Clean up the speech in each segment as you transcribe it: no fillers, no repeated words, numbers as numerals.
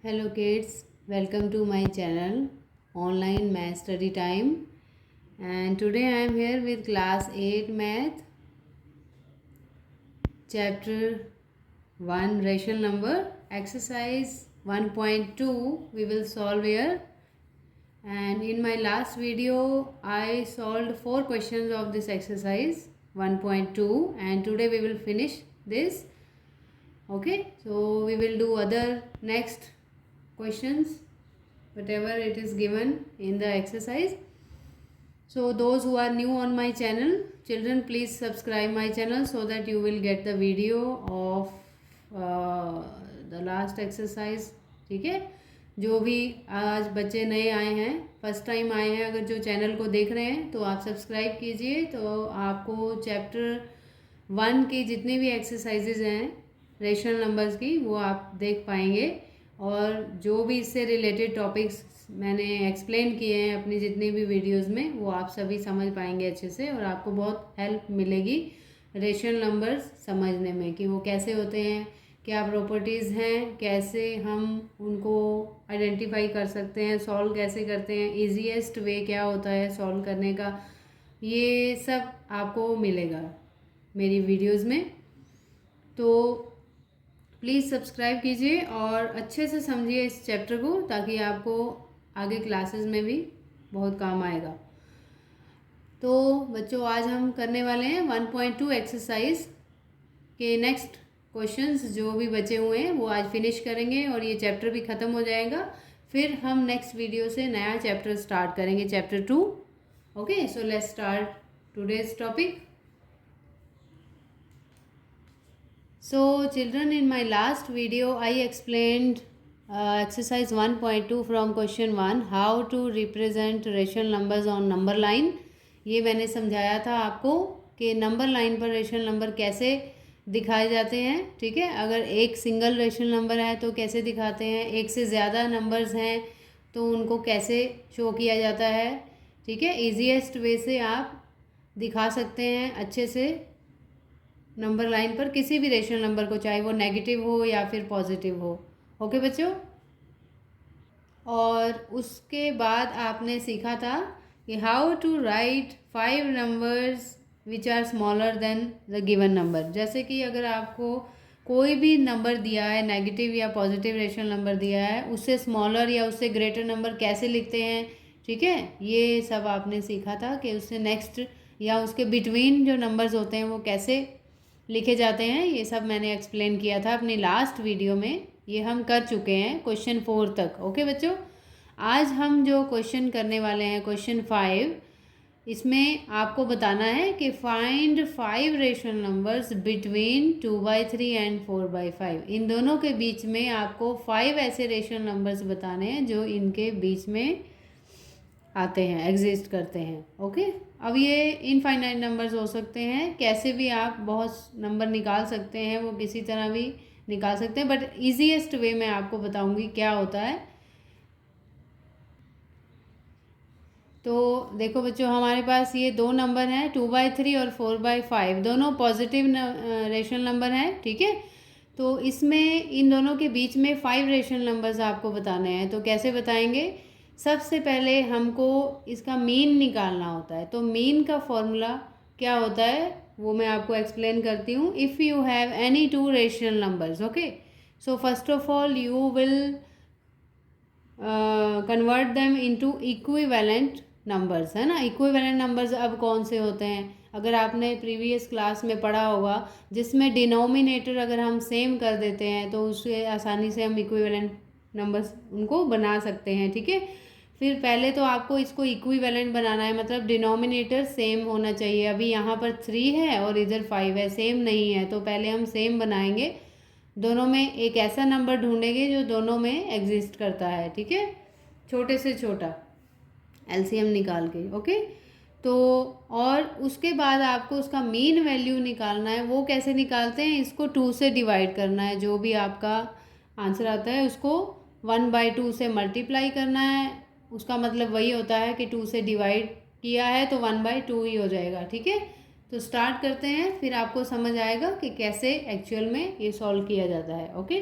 Hello kids, welcome to my channel Online Math Study Time, and today I am here with class 8 math chapter 1 rational number exercise 1.2 we will solve here. And in my last video I solved 4 questions of this exercise 1.2 and today we will finish this. Okay, so we will do other next questions whatever it is given in the exercise. So those who are new on my channel, children, please subscribe my channel so that you will get the video of the last exercise. ठीक है, जो भी आज बच्चे नए आए हैं, first time आए हैं, अगर जो चैनल को देख रहे हैं तो आप सब्सक्राइब कीजिए, तो आपको चैप्टर 1 की जितनी भी एक्सरसाइजेज हैं रेशनल नंबर्स की वो आप देख पाएंगे, और जो भी इससे रिलेटेड टॉपिक्स मैंने एक्सप्लेन किए हैं अपनी जितनी भी वीडियोस में वो आप सभी समझ पाएंगे अच्छे से, और आपको बहुत हेल्प मिलेगी रेशनल नंबर्स समझने में कि वो कैसे होते हैं, क्या प्रॉपर्टीज़ हैं, कैसे हम उनको आइडेंटिफाई कर सकते हैं, सॉल्व कैसे करते हैं, ईजीएस्ट वे क्या होता है सॉल्व करने का, ये सब आपको मिलेगा मेरी वीडियोस में। तो प्लीज़ सब्सक्राइब कीजिए और अच्छे से समझिए इस चैप्टर को, ताकि आपको आगे क्लासेस में भी बहुत काम आएगा। तो बच्चों, आज हम करने वाले हैं 1.2 एक्सरसाइज के नेक्स्ट क्वेश्चंस जो भी बचे हुए हैं वो आज फिनिश करेंगे और ये चैप्टर भी ख़त्म हो जाएगा। फिर हम नेक्स्ट वीडियो से नया चैप्टर स्टार्ट करेंगे, chapter 2। Okay, so let's start today's topic. So children, in my last video I explained exercise 1.2 from question 1 how to represent rational numbers on number line. ये मैंने समझाया था आपको कि नंबर लाइन पर रेशनल नंबर कैसे दिखाए जाते हैं. ठीक है, अगर एक सिंगल रेशनल नंबर है तो कैसे दिखाते हैं, एक से ज़्यादा नंबर्स हैं तो उनको कैसे शो किया जाता है. ठीक है, ईजीएस्ट वे से आप दिखा सकते हैं अच्छे से नंबर लाइन पर किसी भी रेशनल नंबर को, चाहे वो नेगेटिव हो या फिर पॉजिटिव हो. ओके बच्चों, और उसके बाद आपने सीखा था कि how to write 5 numbers which are smaller than the given number. जैसे कि अगर आपको कोई भी नंबर दिया है, नेगेटिव या पॉजिटिव रेशनल नंबर दिया है, उससे स्मॉलर या उससे ग्रेटर नंबर कैसे लिखते हैं. ठीक है, ये सब आपने सीखा था कि उससे नेक्स्ट या उसके बिटवीन जो नंबर्स होते हैं वो कैसे लिखे जाते हैं. ये सब मैंने एक्सप्लेन किया था अपनी लास्ट वीडियो में, ये हम कर चुके हैं क्वेश्चन 4 तक. ओके बच्चों, आज हम जो क्वेश्चन करने वाले हैं क्वेश्चन 5, इसमें आपको बताना है कि find 5 rational numbers between 2/3 and 4/5. इन दोनों के बीच में आपको 5 ऐसे रेशनल नंबर्स बताने हैं जो इनके बीच में आते हैं, एग्जिस्ट करते हैं. ओके, अब ये इनफाइनाइट नंबर्स हो सकते हैं, कैसे भी आप बहुत नंबर निकाल सकते हैं, वो किसी तरह भी निकाल सकते हैं, बट ईजीएस्ट वे मैं आपको बताऊंगी क्या होता है. तो देखो बच्चों, हमारे पास ये 2 नंबर हैं 2/3 और 4/5, दोनों पॉजिटिव रेशनल नंबर हैं. ठीक है, तो इसमें इन दोनों के बीच में 5 रेशनल नंबर्स आपको बताने हैं. तो कैसे बताएंगे, सबसे पहले हमको इसका मीन निकालना होता है. तो मीन का फॉर्मूला क्या होता है वो मैं आपको एक्सप्लेन करती हूँ. If you have any 2 rational numbers, okay, so first of all you will convert them into equivalent numbers, है ना. इक्विवेलेंट नंबर्स अब कौन से होते हैं, अगर आपने प्रीवियस क्लास में पढ़ा होगा, जिसमें डिनोमिनेटर अगर हम सेम कर देते हैं तो उससे आसानी से हम इक्विवेलेंट नंबर्स उनको बना सकते हैं. ठीक है, फिर पहले तो आपको इसको इक्विवेलेंट बनाना है, मतलब डिनोमिनेटर सेम होना चाहिए. अभी यहाँ पर 3 है और इधर 5 है, सेम नहीं है, तो पहले हम सेम बनाएंगे. दोनों में एक ऐसा नंबर ढूंढेंगे जो दोनों में एग्जिस्ट करता है. ठीक है, छोटे से छोटा एलसीएम निकाल के. ओके, तो और उसके बाद आपको उसका मीन वैल्यू निकालना है. वो कैसे निकालते हैं, इसको 2 से डिवाइड करना है. जो भी आपका आंसर आता है उसको 1/2 से मल्टीप्लाई करना है. उसका मतलब वही होता है कि 2 से डिवाइड किया है तो 1/2 ही हो जाएगा. ठीक है, तो स्टार्ट करते हैं, फिर आपको समझ आएगा कि कैसे एक्चुअल में ये सॉल्व किया जाता है. Okay,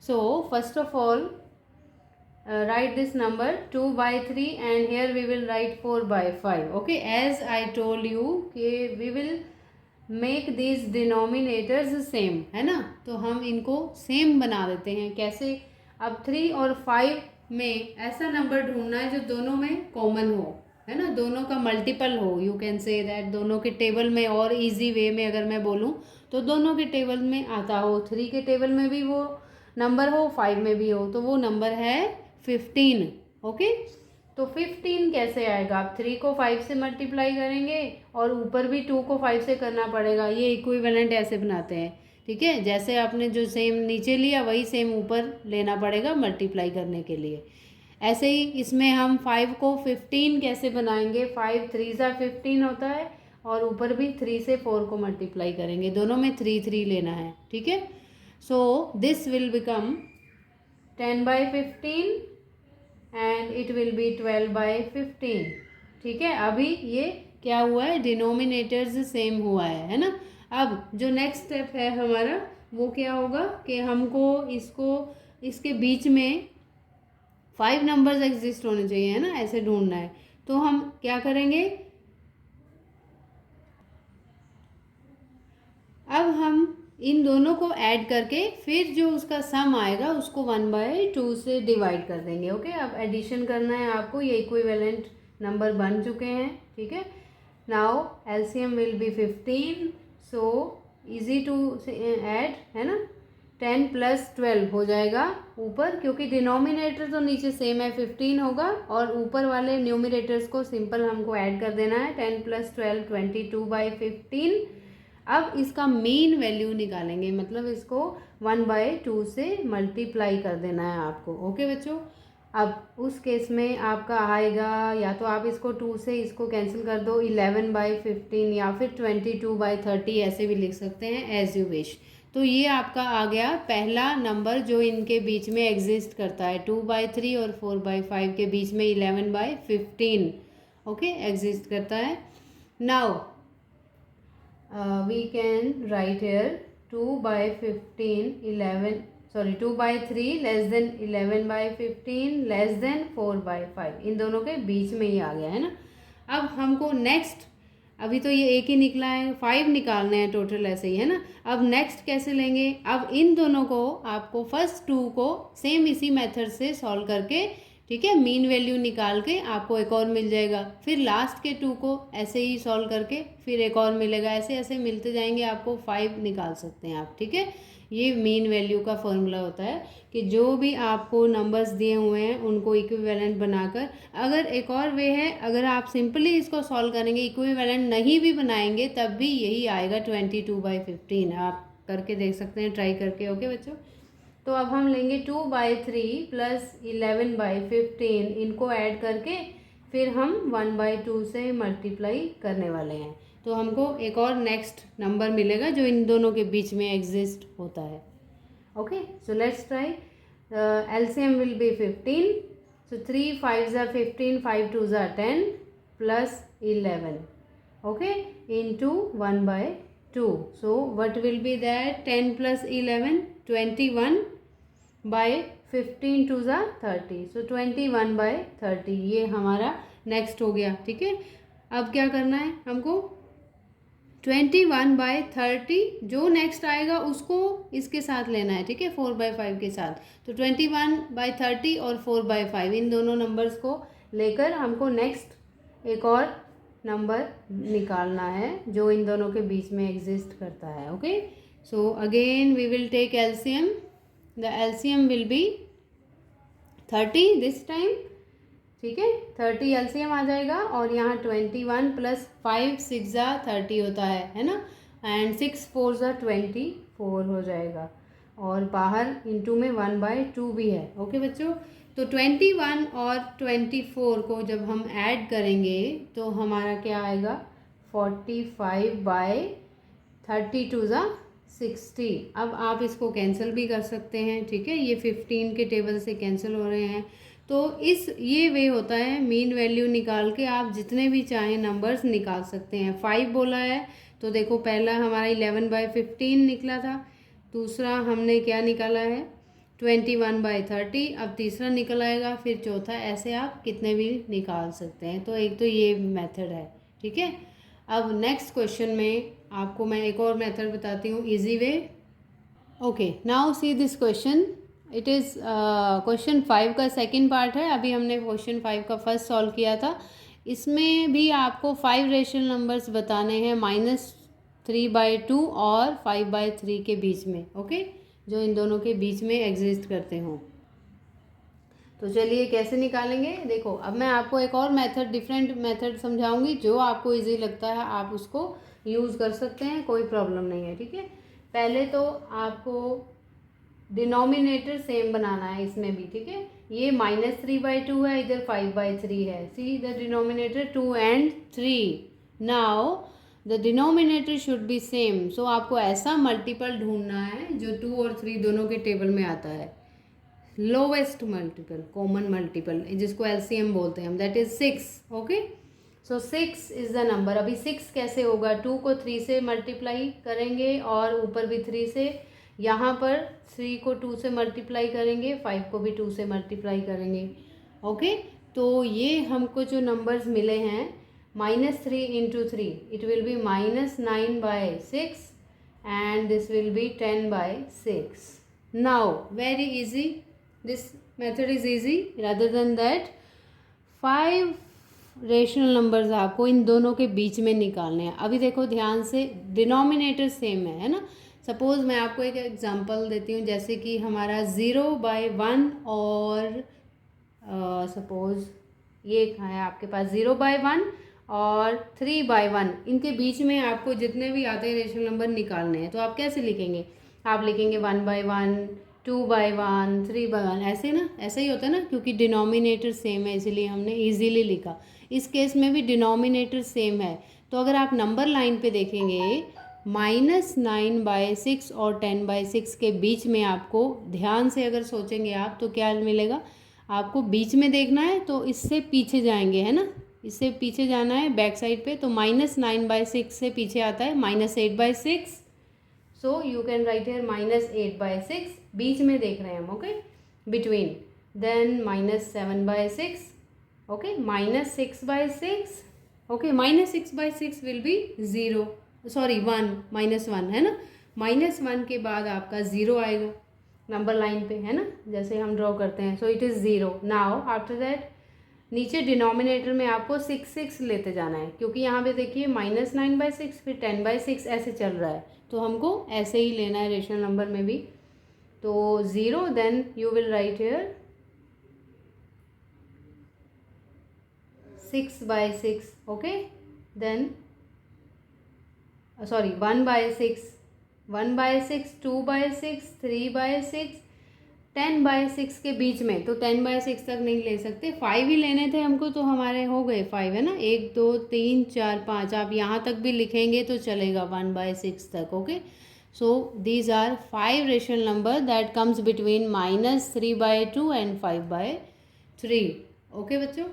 so first of all write this number 2 by 3 and here we will write 4 by 5. Okay, as I told you कि we will make these denominators same, है ना, तो हम इनको सेम बना देते हैं. कैसे? अब 3 और 5 में ऐसा नंबर ढूंढना है जो दोनों में कॉमन हो, है ना, दोनों का मल्टीपल हो. यू कैन से दैट दोनों के टेबल में, और इजी वे में अगर मैं बोलूँ तो दोनों के टेबल में आता हो. 3 के टेबल में भी वो नंबर हो, 5 में भी हो, तो वो नंबर है 15. ओके, तो 15 कैसे आएगा? आप 3 को 5 से मल्टीप्लाई करेंगे और ऊपर भी 2 को 5 से करना पड़ेगा. ये इक्विवेलेंट ऐसे बनाते हैं. ठीक है, जैसे आपने जो सेम नीचे लिया वही सेम ऊपर लेना पड़ेगा मल्टीप्लाई करने के लिए. ऐसे ही इसमें हम 5 को 15 कैसे बनाएंगे? 5 3 सा 15 होता है और ऊपर भी 3 से 4 को मल्टीप्लाई करेंगे. दोनों में 3 3 लेना है. ठीक है, so this will become 10 by 15 and it will B 12 by 15. ठीक है, अभी ये क्या हुआ है? डिनोमिनेटर्स सेम हुआ है ना. अब जो नेक्स्ट स्टेप है हमारा वो क्या होगा कि हमको इसके बीच में 5 नंबर्स एग्जिस्ट होने चाहिए, है ना, ऐसे ढूंढना है. तो हम क्या करेंगे? अब हम इन दोनों को ऐड करके फिर जो उसका सम आएगा उसको 1/2 से डिवाइड कर देंगे. ओके, अब एडिशन करना है आपको. ये इक्विवेलेंट नंबर बन चुके हैं. ठीक है, now LCM will be 15. So easy to add, है ना. 10 + 12 हो जाएगा ऊपर, क्योंकि डिनोमिनेटर तो नीचे सेम है 15 होगा, और ऊपर वाले न्यूमिनेटर्स को सिंपल हमको ऐड कर देना है. 10 + 12 22 by 15. अब इसका मीन वैल्यू निकालेंगे, मतलब इसको 1/2 से मल्टीप्लाई कर देना है आपको. ओके बच्चों, अब उस केस में आपका आएगा, या तो आप इसको 2 से इसको कैंसिल कर दो, 11 by 15, या फिर 22 by 30, ऐसे भी लिख सकते हैं, एज यू विश. तो ये आपका आ गया पहला नंबर जो इनके बीच में एग्जिस्ट करता है. 2/3 और 4/5 के बीच में 11/15. ओके, एग्जिस्ट करता है. Now we can write here 2/3 less than 11/15 less than 4/5. इन दोनों के बीच में ही आ गया है ना. अब हमको नेक्स्ट, अभी तो ये एक ही निकला है, 5 निकालने हैं टोटल, ऐसे ही है ना. अब नेक्स्ट कैसे लेंगे? अब इन दोनों को आपको फर्स्ट 2 को सेम इसी मेथड से सॉल्व करके, ठीक है, मीन वैल्यू निकाल के आपको एक और मिल जाएगा. फिर लास्ट के 2 को ऐसे ही सॉल्व करके फिर एक और मिलेगा. ऐसे ऐसे मिलते जाएंगे, आपको 5 निकाल सकते हैं आप. ठीक है, ये मीन वैल्यू का फॉर्मूला होता है कि जो भी आपको नंबर्स दिए हुए हैं उनको इक्विवेलेंट बनाकर, अगर एक और वे है, अगर आप सिंपली इसको सॉल्व करेंगे, इक्विवेलेंट नहीं भी बनाएंगे, तब भी यही आएगा 22/15. आप करके देख सकते हैं, ट्राई करके. ओके बच्चों, तो अब हम लेंगे 2/3 + 11/15, इनको ऐड करके फिर हम 1/2 से मल्टीप्लाई करने वाले हैं. तो हमको एक और नेक्स्ट नंबर मिलेगा जो इन दोनों के बीच में एग्जिस्ट होता है. Okay, so let's try. LCM will be 15. So 3 5s are 15, 5 2s are 10 + 11. Okay, into 1/2. So what will be that? 10 + 11 21 by 15 2s are 30. So 21/30 ये हमारा नेक्स्ट हो गया. ठीक है, अब क्या करना है हमको? 21/30 जो नेक्स्ट आएगा उसको इसके साथ लेना है. ठीक है, 4/5 के साथ. तो 21/30 और 4/5 इन दोनों नंबर्स को लेकर हमको नेक्स्ट एक और नंबर निकालना है जो इन दोनों के बीच में एग्जिस्ट करता है. Okay, so again we will take LCM. The LCM will be 30 this time. ठीक है, 30 एलसीएम आ जाएगा, और यहाँ 21 + 5 6 30 होता है ना, एंड 6 4 24 हो जाएगा, और बाहर इंटू में 1/2 भी है. ओके बच्चों, तो 21 और 24 को जब हम ऐड करेंगे तो हमारा क्या आएगा? 45/32 60. अब आप इसको कैंसिल भी कर सकते हैं. ठीक है, ये 15 के टेबल से कैंसिल हो रहे हैं. तो ये वे होता है, मीन वैल्यू निकाल के आप जितने भी चाहें नंबर्स निकाल सकते हैं. 5 बोला है तो देखो पहला हमारा 11/15 निकला था, दूसरा हमने क्या निकाला है? 21/30। अब तीसरा निकल आएगा, फिर चौथा, ऐसे आप कितने भी निकाल सकते हैं। तो एक तो ये मेथड है, ठीक है। अब नेक्स्ट क्वेश्चन में आपको मैं एक और मेथड बताती हूँ, easy way. Okay, now see this question. It is question 5 का सेकंड पार्ट है। अभी हमने क्वेश्चन 5 का फर्स्ट सॉल्व किया था। इसमें भी आपको 5 रेशनल नंबर्स बताने हैं -3/2 और 5/3 के बीच में, ओके, जो इन दोनों के बीच में एग्जिस्ट करते हों। तो चलिए कैसे निकालेंगे, देखो अब मैं आपको एक और मेथड, डिफरेंट मेथड समझाऊंगी। जो आपको इजी लगता है आप उसको यूज़ कर सकते हैं, कोई प्रॉब्लम नहीं है, ठीक है। पहले तो आपको डिनोमिनेटर सेम बनाना है इसमें भी, ठीक है। ये -3/2 है, इधर 5/3 है। See the denominator 2 and 3। Now the denominator should be same. So आपको ऐसा मल्टीपल ढूंढना है जो 2 और 3 दोनों के टेबल में आता है। लोवेस्ट मल्टीपल, कॉमन मल्टीपल, जिसको एलसीएम बोलते हैं हम, that is 6, okay. So 6 is the number. अभी 6 कैसे होगा, 2 को 3 से मल्टीप्लाई करेंगे और ऊपर भी 3 से, यहाँ पर 3 को 2 से मल्टीप्लाई करेंगे, 5 को भी 2 से मल्टीप्लाई करेंगे, ओके। तो ये हमको जो नंबर्स मिले हैं, -3 into 3, it will B -9/6 and this will be 10/6. Now very easy, this method is easy. Rather than that, 5 rational numbers आपको इन दोनों के बीच में निकालने हैं। अभी देखो ध्यान से, डिनोमिनेटर सेम है ना। सपोज मैं आपको एक एग्जांपल देती हूँ, जैसे कि हमारा 0/1 और सपोज ये है आपके पास 0/1 और 3/1, इनके बीच में आपको जितने भी आते हैं रेशनल नंबर निकालने हैं। तो आप कैसे लिखेंगे, आप लिखेंगे 1/1, 2/1, 3/1, ऐसे ना, ऐसा ही होता है ना, क्योंकि डिनोमिनेटर सेम है इसीलिए हमने इजीली लिखा। इस केस में भी डिनोमिनेटर सेम है। तो अगर आप नंबर लाइन पे देखेंगे, -9/6 और 10/6 के बीच में आपको ध्यान से अगर सोचेंगे आप, तो क्या मिलेगा आपको, बीच में देखना है तो इससे पीछे जाएंगे, है ना, इससे पीछे जाना है बैक साइड पे। तो -9/6 से पीछे आता है -8/6। So you can write here -8/6, बीच में देख रहे हैं हम, okay, between. Then -7/6, okay, -6/6, okay, -6/6 will be 0, sorry 1, -1 है ना। -1 के बाद आपका 0 आएगा नंबर लाइन पे, है ना, जैसे हम ड्रॉ करते हैं। So it is 0। Now after that नीचे डिनोमिनेटर में आपको 6 लेते जाना है, क्योंकि यहाँ पे देखिए -9/6 फिर 10/6 ऐसे चल रहा है, तो हमको ऐसे ही लेना है रेशनल नंबर में भी। तो 0, then you will write here 6/6, okay, then sorry 1/6, 1/6, 2/6, 3/6, 10/6 के बीच में। तो 10/6 तक नहीं ले सकते, 5 ही लेने थे हमको, तो हमारे हो गए 5, है ना, 1 2 3 4 5। आप यहाँ तक भी लिखेंगे तो चलेगा 1/6 तक, okay. So these are 5 rational number that comes between -3/2 and 5/3, okay बच्चों।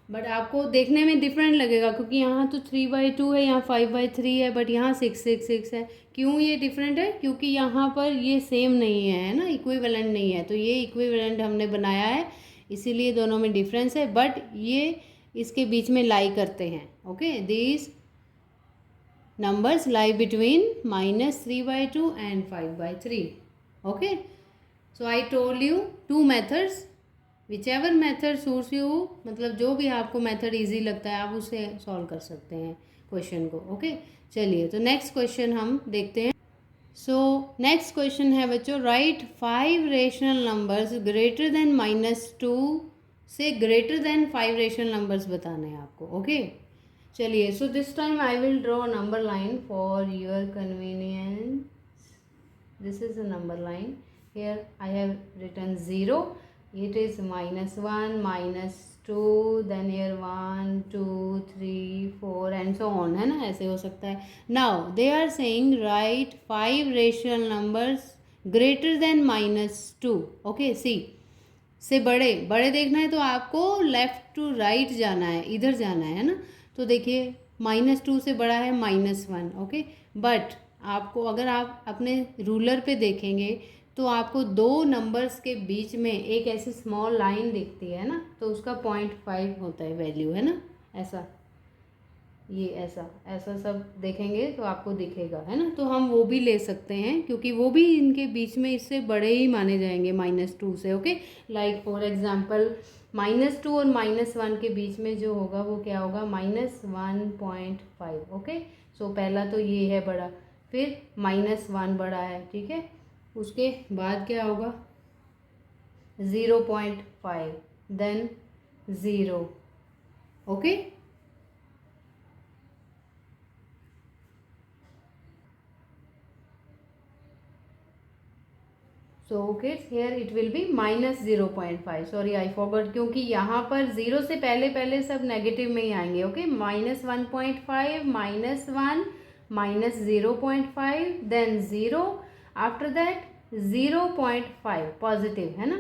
बट आपको देखने में डिफरेंट लगेगा, क्योंकि यहाँ तो 3/2 है, यहाँ 5/3 है, बट यहाँ 6 है। क्यों ये डिफरेंट है, क्योंकि यहाँ पर ये सेम नहीं है ना, इक्विवेलेंट नहीं है। तो ये इक्विवेलेंट हमने बनाया है, इसीलिए दोनों में डिफरेंस है, बट ये इसके बीच में लाई करते हैं, okay. These numbers lie between -3/2 and 5/3, okay. So I told you 2 methods, whichever method suits you, मतलब जो भी आपको मेथड इजी लगता है आप उसे सॉल्व कर सकते हैं क्वेश्चन को, ओके। चलिए तो नेक्स्ट क्वेश्चन हम देखते हैं। सो नेक्स्ट क्वेश्चन है बच्चों, right 5 rational numbers greater than -2 से ग्रेटर देन 5 रेशनल नंबर्स बताने हैं आपको, ओके। चलिए, so this time I will draw number line for your convenience. This is a number line, here I have written 0, it is -1, -2, then here 1 2 3 4 and so on, है ना, ऐसे हो सकता है। now they are saying write 5 rational numbers greater than -2, okay. सी से बड़े बड़े देखना है तो आपको लेफ्ट टू राइट जाना है, इधर जाना है ना। तो देखिए -2 से बड़ा है -1, ओके। बट आपको अगर आप अपने रूलर पे देखेंगे तो आपको दो नंबर्स के बीच में एक ऐसी स्मॉल लाइन दिखती है ना, तो उसका 0.5 होता है वैल्यू, है ना, ऐसा, ये ऐसा ऐसा सब देखेंगे तो आपको दिखेगा, है ना। तो हम वो भी ले सकते हैं क्योंकि वो भी इनके बीच में इससे बड़े ही माने जाएंगे -2 से। ओके, लाइक फॉर एग्जांपल -2 और -1 के बीच में जो होगा वो क्या होगा, -1.5। ओके, सो पहला तो ये है बड़ा, फिर -1 बड़ा है, ठीक है, उसके बाद क्या होगा 0.5, then 0। Okay, so kids here it will be -0.5, sorry I forgot, क्योंकि यहाँ पर 0 से पहले पहले सब नेगेटिव में ही आएंगे। Okay, -1.5, -1, -0.5, then 0, after that 0.5 positive, है ना,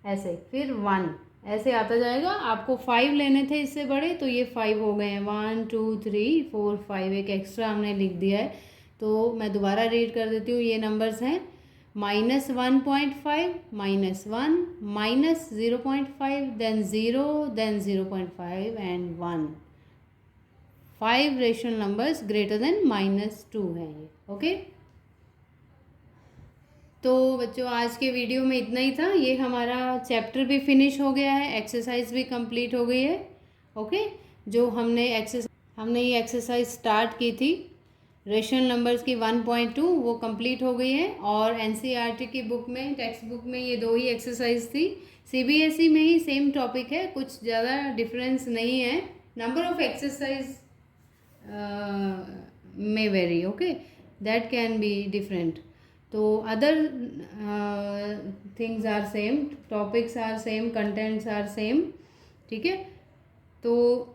ऐसे, फिर 1, ऐसे आता जाएगा। आपको 5 लेने थे इससे बड़े, तो ये 5 हो गए हैं, 1 2 3 4 5, एक एक्स्ट्रा हमने लिख दिया है। तो मैं दोबारा रीड कर देती हूँ, ये नंबर्स हैं -1.5, -1, -0.5, then 0, then 0.5 and 1। 5 rational numbers greater than -2 है ये। ओके, तो बच्चों आज के वीडियो में इतना ही था। ये हमारा चैप्टर भी फिनिश हो गया है, एक्सरसाइज भी कंप्लीट हो गई है। ओके, जो हमने ये एक्सरसाइज स्टार्ट की थी रेशनल नंबर्स की 1.2, वो कंप्लीट हो गई है। और एनसीईआरटी की बुक में, टेक्स्ट बुक में ये 2 ही एक्सरसाइज थी। सीबीएसई में ही सेम टॉपिक है, कुछ ज़्यादा डिफरेंस नहीं है। Number of exercise may vary, okay, that can be different। तो other things are same, topics are same, contents are same, ठीक है। तो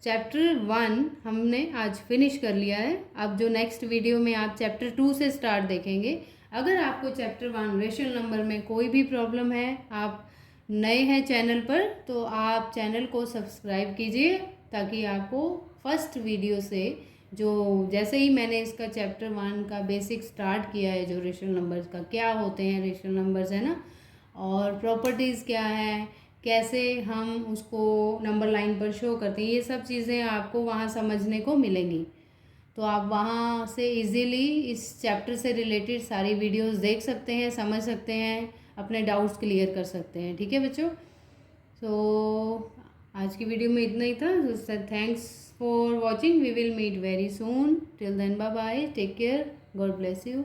चैप्टर 1 हमने आज फिनिश कर लिया है। अब जो नेक्स्ट वीडियो में आप चैप्टर 2 से स्टार्ट देखेंगे। अगर आपको चैप्टर 1 रेशनल नंबर में कोई भी प्रॉब्लम है, आप नए हैं चैनल पर, तो आप चैनल को सब्सक्राइब कीजिए ताकि आपको फर्स्ट वीडियो से, जो जैसे ही मैंने इसका चैप्टर 1 का बेसिक स्टार्ट किया है, जो रेशनल नंबर्स का क्या होते हैं रेशनल नंबर्स, है ना, और प्रॉपर्टीज़ क्या है, कैसे हम उसको नंबर लाइन पर शो करते हैं, ये सब चीज़ें आपको वहाँ समझने को मिलेंगी। तो आप वहाँ से इजीली इस चैप्टर से रिलेटेड सारी वीडियोस देख सकते हैं, समझ सकते हैं, अपने डाउट्स क्लियर कर सकते हैं, ठीक है बच्चों। तो आज की वीडियो में इतना ही था। Thanks for watching, we will meet very soon, till then bye bye, take care, God bless you.